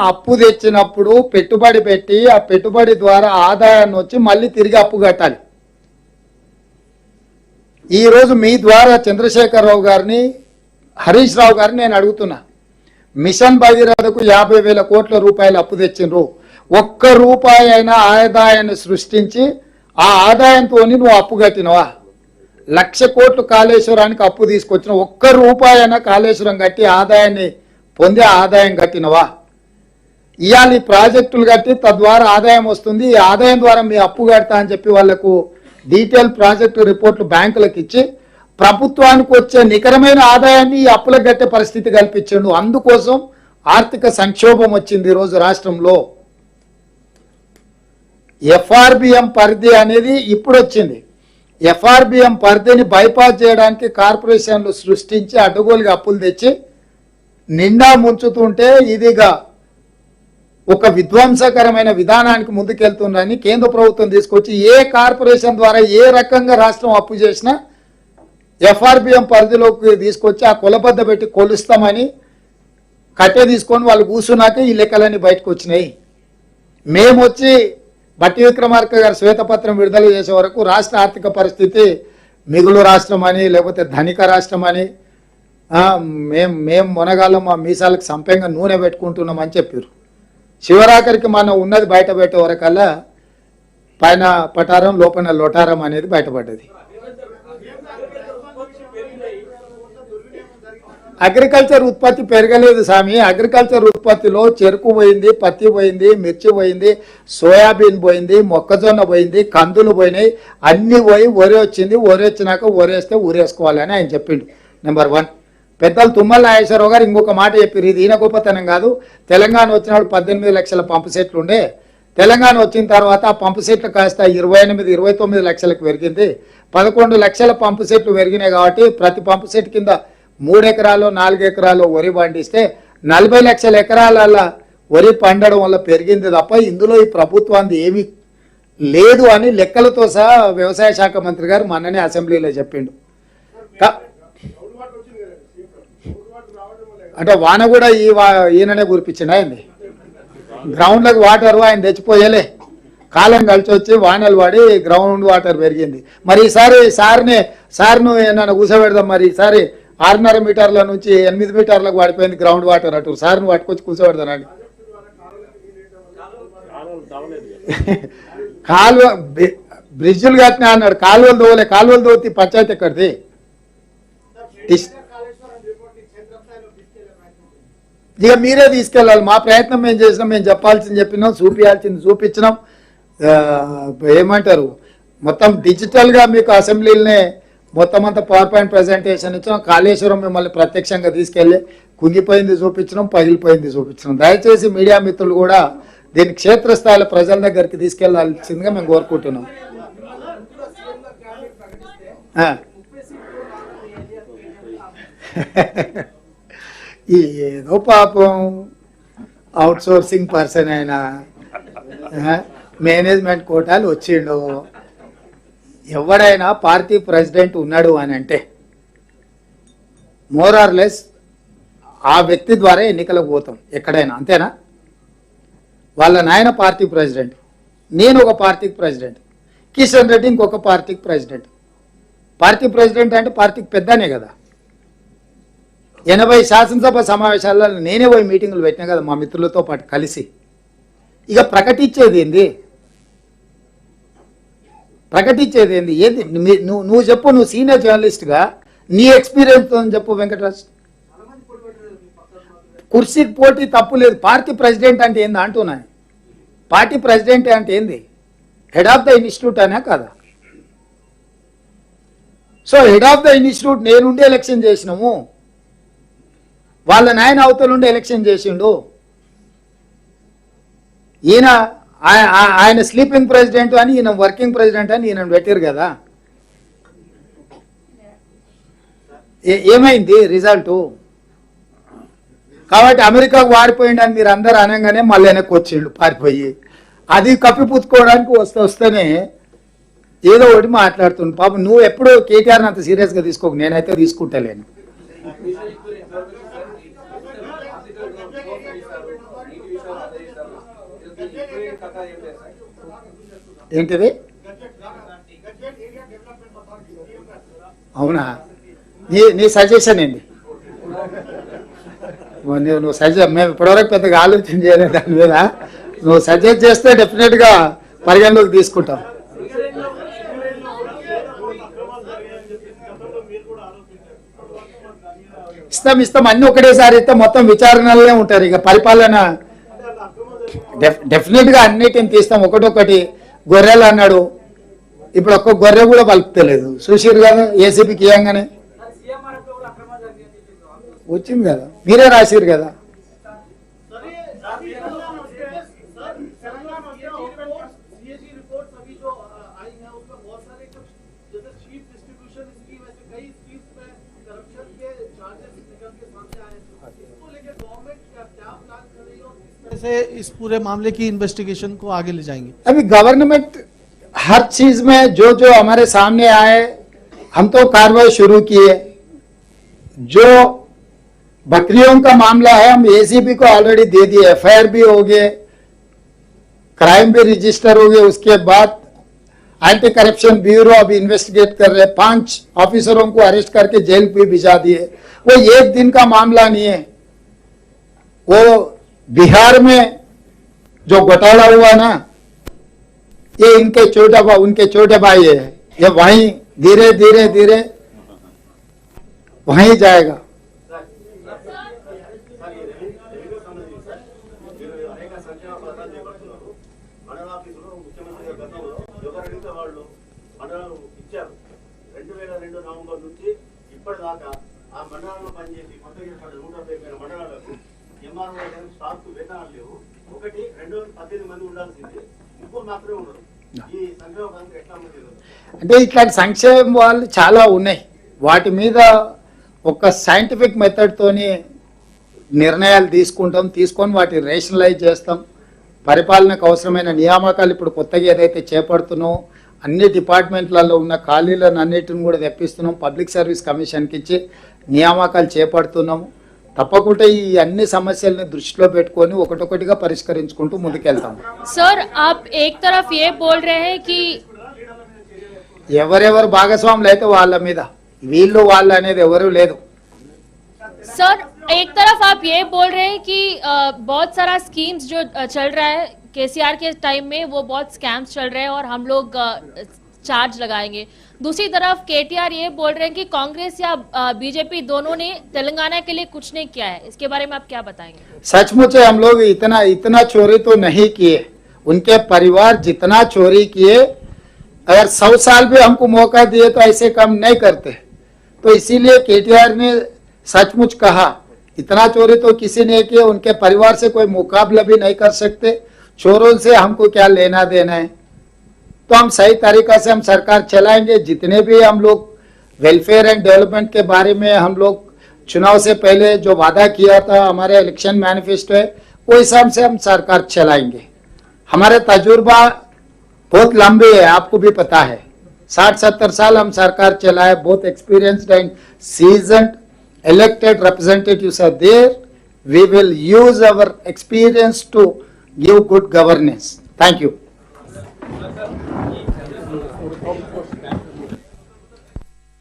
అప్పు తెచ్చినప్పుడు పెట్టుబడి పెట్టి ఆ పెట్టుబడి ద్వారా ఆదాయాన్ని వచ్చి మళ్ళీ తిరిగి అప్పు కట్టాలి. ఈరోజు మీ ద్వారా చంద్రశేఖరరావు గారిని, హరీష్ రావు గారిని నేను అడుగుతున్నా, మిషన్ భగీరథకు 50,000 కోట్ల రూపాయలు అప్పు తెచ్చిండ్రు. ఒక్క రూపాయి అయినా ఆదాయాన్ని సృష్టించి ఆ ఆదాయంతో నువ్వు అప్పు కట్టినవా? 1,00,000 కోట్లు కాళేశ్వరానికి అప్పు తీసుకొచ్చిన, ఒక్క రూపాయి అయినా కాళేశ్వరం కట్టి ఆదాయాన్ని పొందే ఆదాయం కట్టినవా? ఇవాళ ఈ ప్రాజెక్టులు కట్టి తద్వారా ఆదాయం వస్తుంది, ఈ ఆదాయం ద్వారా మీ అప్పు కడతా అని చెప్పి వాళ్లకు డీటెయిల్ ప్రాజెక్టు రిపోర్ట్లు బ్యాంకులకు ఇచ్చి ప్రభుత్వానికి వచ్చే నికరమైన ఆదాయాన్ని ఈ అప్పులకు కట్టే పరిస్థితి కల్పించిండు. అందుకోసం ఆర్థిక సంక్షోభం వచ్చింది ఈరోజు రాష్ట్రంలో. ఎఫ్ఆర్బిఎం పరిధి అనేది ఇప్పుడు వచ్చింది. ఎఫ్ఆర్బిఎం పరిధిని బైపాస్ చేయడానికి కార్పొరేషన్లు సృష్టించి అడ్డగోలుగా అప్పులు తెచ్చి నిండా ముంచుతుంటే ఇదిగా ఒక విధ్వంసకరమైన విధానానికి ముందుకెళ్తుందని కేంద్ర ప్రభుత్వం తీసుకొచ్చి ఏ కార్పొరేషన్ ద్వారా ఏ రకంగా రాష్ట్రం అప్పు చేసినా ఎఫ్ఆర్బిఎం పరిధిలోకి తీసుకొచ్చి ఆ కొలబద్ద పెట్టి కొలుస్తామని కట్టె తీసుకొని వాళ్ళు కూర్చున్నాక ఈ లెక్కలన్నీ బయటకు వచ్చినాయి. మేము వచ్చి బట్టి విక్రమార్క గారు శ్వేతపత్రం విడుదల చేసే వరకు రాష్ట్ర ఆర్థిక పరిస్థితి మిగులు రాష్ట్రం అని లేకపోతే ధనిక రాష్ట్రం అని మేము మొనగాళ్ళం మా మీసాలకు సంపంగా నూనె పెట్టుకుంటున్నామని చెప్పారు. శివరాఖరికి మనం ఉన్నది బయట పెట్టే వరకల్లా పైన పటారం లోపల లొటారం అనేది బయటపడ్డది. అగ్రికల్చర్ ఉత్పత్తి పెరగలేదు స్వామి. అగ్రికల్చర్ ఉత్పత్తిలో చెరుకు పోయింది, పత్తి పోయింది, మిర్చి పోయింది, సోయాబీన్ పోయింది, మొక్కజొన్న పోయింది, కందులు పోయినాయి, అన్నీ పోయి వరి వచ్చింది. వరి వచ్చినాక వరేస్తే ఊరేసుకోవాలని ఆయన చెప్పిండు. నెంబర్ 1. పెద్దలు తుమ్మల నాగేశ్వరరావు గారు ఇంకొక మాట చెప్పారు, ఇది ఈయన గొప్పతనం కాదు. తెలంగాణ వచ్చినప్పుడు 18 లక్షల పంపు సెట్లు ఉండే, తెలంగాణ వచ్చిన తర్వాత ఆ పంపు సెట్లు కాస్త 28-29 లక్షలకు పెరిగింది. 11 లక్షల పంపు సెట్లు పెరిగినాయి కాబట్టి ప్రతి పంపు సెట్ కింద 3 ఎకరాలు 4 ఎకరాలు వరి పండిస్తే 40 లక్షల ఎకరాల వరి పండడం వల్ల పెరిగింది తప్ప ఇందులో ఈ ప్రభుత్వానికి ఏమీ లేదు అని లెక్కలతో సహా వ్యవసాయ శాఖ మంత్రి గారు మొన్ననే అసెంబ్లీలో చెప్పిండు. అంటే వాన కూడా ఈయననే కురిపించిండు. ఆయన్ని గ్రౌండ్లకు వాటర్ ఆయన తెచ్చిపోయలే, కాలం కలిసి వచ్చి వానలు పడి గ్రౌండ్ వాటర్ పెరిగింది. మరి ఈసారి సార్ను ఏమన్నా కూర్చోబెడదాం. మరి ఈసారి 6.5 మీటర్ల నుంచి 8 మీటర్లకు పడిపోయింది గ్రౌండ్ వాటర్. అటు సార్ను పట్టుకొచ్చి కూర్చోబెడతానండి. కాలువ బ్రిడ్జిలు కట్టినా అన్నాడు, కాలువలు దోవలే. కాలువలు దోతి పంచాయతీ ఎక్కడిది? ఇక మీరే తీసుకెళ్ళాలి. మా ప్రయత్నం మేము చేసినాం, మేము చెప్పాల్సింది చెప్పినాం, చూపించాల్సింది చూపించినాం. ఏమంటారు మొత్తం డిజిటల్గా మీకు అసెంబ్లీలనే మొత్తం అంతా పవర్ పాయింట్ ప్రజెంటేషన్ ఇచ్చినాం. కాళేశ్వరం మిమ్మల్ని ప్రత్యక్షంగా తీసుకెళ్ళి కుంగిపోయింది చూపించినాం, పగిలిపోయింది చూపించినాం. దయచేసి మీడియా మిత్రులు కూడా దీన్ని క్షేత్రస్థాయిలో ప్రజల దగ్గరికి తీసుకెళ్లాల్సిందిగా మేము కోరుకుంటున్నాం. ఏదో పాపం అవుట్ సోర్సింగ్ పర్సన్ అయినా మేనేజ్మెంట్ కోటాలు వచ్చిండు. ఎవడైనా పార్టీ ప్రెసిడెంట్ ఉన్నాడు అని అంటే మోర్ ఆర్ లెస్ ఆ వ్యక్తి ద్వారా ఎన్నికలకు పోతాం ఎక్కడైనా, అంతేనా? వాళ్ళ నాయన పార్టీ ప్రెసిడెంట్, నేను ఒక పార్టీకి ప్రెసిడెంట్, కిషన్ రెడ్డి ఇంకొక పార్టీకి ప్రెసిడెంట్. పార్టీ ప్రెసిడెంట్ అంటే పార్టీకి పెద్దనే కదా. 80 శాసనసభ సమావేశాల్లో నేనే పోయి మీటింగులు పెట్టినా కదా మా మిత్రులతో పాటు కలిసి. ఇక ప్రకటించేది ఏంది? ఏది? నువ్వు చెప్పు, నువ్వు సీనియర్ జర్నలిస్ట్గా నీ ఎక్స్పీరియన్స్తో చెప్పు వెంకటరాజ్. కుర్సీకి పోటీ తప్పు లేదు. పార్టీ ప్రెసిడెంట్ అంటే ఏంది అంటున్నా. పార్టీ ప్రెసిడెంట్ అంటే ఏంది? హెడ్ ఆఫ్ ద ఇన్స్టిట్యూట్ అనే కదా. So head of the institute నేనుండి ఎలక్షన్ చేసినాము, వాళ్ళ నాయన అవతలుండి ఎలక్షన్ చేసిండు. ఈయన ఆయన స్లీపింగ్ ప్రెసిడెంట్ అని, ఈయన వర్కింగ్ ప్రెసిడెంట్ అని ఈయన పెట్టారు కదా. ఏమైంది రిజల్టు? కాబట్టి అమెరికాకు వారిపోయిండు అని మీరు అందరూ అనగానే మళ్ళీ వెనక్కి వచ్చిండు పారిపోయి. అది కప్పిపుచ్చుకోవడానికి వస్తేనే ఏదో ఒకటి మాట్లాడుతుండు. పాపం నువ్వు ఎప్పుడు కేటీఆర్ని అంత సీరియస్గా తీసుకోకు, నేనైతే తీసుకుంటలేను. ఏంటిది? అవునా? నీ సజెషన్ ఏంటి? నువ్వు సజెస్ట్, మేము ఇప్పటివరకు పెద్దగా ఆలోచన చేయలేదు దాని మీద. నువ్వు సజెస్ట్ చేస్తే డెఫినెట్గా పరిగణలోకి తీసుకుంటాం. ఇస్తాం అన్ని ఒకటేసారి ఇస్తే మొత్తం విచారణలనే ఉంటారు. ఇక పరిపాలన డెఫినెట్గా అన్నిటిని తీస్తాం ఒకటొకటి. గొర్రెలు అన్నాడు, ఇప్పుడు ఒక్క గొర్రె కూడా పలుకుతలేదు. చూసిరు కదా ఏసీపీకి ఇవ్వగానే వచ్చింది కదా, మీరే రాసిరు కదా. से इस पूरे मामले की इन्वेस्टिगेशन को आगे ले जाएंगे। अभी गवर्नमेंट हर चीज में जो जो हमारे सामने आए हम तो कार्रवाई शुरू किए। जो बकरियों का मामला है हम एसीपी को ऑलरेडी दे दिए, एफआईआर भी हो गए, क्राइम भी रजिस्टर हो गए। उसके बाद एंटी करप्शन ब्यूरो अभी इन्वेस्टिगेट कर रहे, 5 ऑफिसरों को अरेस्ट करके जेल पे भिजा दिए। वो एक दिन का मामला नहीं है। वो बिहार में जो घोटाला हुआ ना, ये इनके उनके छोटे भाई है। ये वहीं धीरे धीरे धीरे वहीं जाएगा। అంటే ఇట్లాంటి సంక్షేమం వాళ్ళు చాలా ఉన్నాయి. వాటి మీద ఒక సైంటిఫిక్ మెథడ్ తోని నిర్ణయాలు తీసుకొని వాటిని రేషనలైజ్ చేస్తాం. పరిపాలనకు అవసరమైన నియామకాలు ఇప్పుడు కొత్తగా ఏదైతే చేపడుతున్నామో అన్ని డిపార్ట్మెంట్లలో ఉన్న ఖాళీలను అన్నిటిని కూడా తెప్పిస్తున్నాం. పబ్లిక్ సర్వీస్ కమిషన్కి ఇచ్చి నియామకాలు చేపడుతున్నాము. తప్పకుండా ఈ అన్ని సమస్యల్ని దృష్టిలో పెట్టుకొని ఒకటొకటిగా పరిష్కరించుకుంటూ ముందుకెళ్తాం. सर आप एक तरफ ये बोल रहे हैं कि ఎవరెవరు భాగస్వాములు అయితే వాళ్ళ మీద, వీళ్ళు వాళ్ళు అనేది ఎవరు లేదు. सर एक तरफ आप ये बोल रहे हैं कि बहुत सारा स्कीम्स जो चल रहा है केसीआर के टाइम में, वो बहुत स्कैम्स चल रहे हैं और हम लोग चार्ज लगाएंगे। दूसरी तरफ केटीआर ये बोल रहे हैं कि कांग्रेस या बीजेपी दोनों ने तेलंगाना के लिए कुछ नहीं किया है। इसके बारे में आप क्या बताएंगे? सचमुच हम लोग इतना चोरी तो नहीं किए। उनके परिवार जितना चोरी किए, अगर 100 साल भी हमको मौका दिए तो ऐसे काम नहीं करते। तो इसीलिए केटीआर ने सचमुच कहा इतना चोरी तो किसी ने किया, उनके परिवार से कोई मुकाबला भी नहीं कर सकते। चोरों से हमको क्या लेना देना है। तो हम सही तरीका से हम सरकार चलाएंगे। जितने भी हम लोग वेलफेयर एंड डेवलपमेंट के बारे में हम लोग चुनाव से पहले जो वादा किया था, हमारे इलेक्शन मैनिफेस्टो है, वो हिसाब से हम सरकार चलाएंगे। हमारे तजुर्बा बहुत लंबे है, आपको भी पता है। 60-70 साल हम सरकार चलाए, बहुत experienced and seasoned elected representatives are there. We will use our experience to give good governance. Thank you.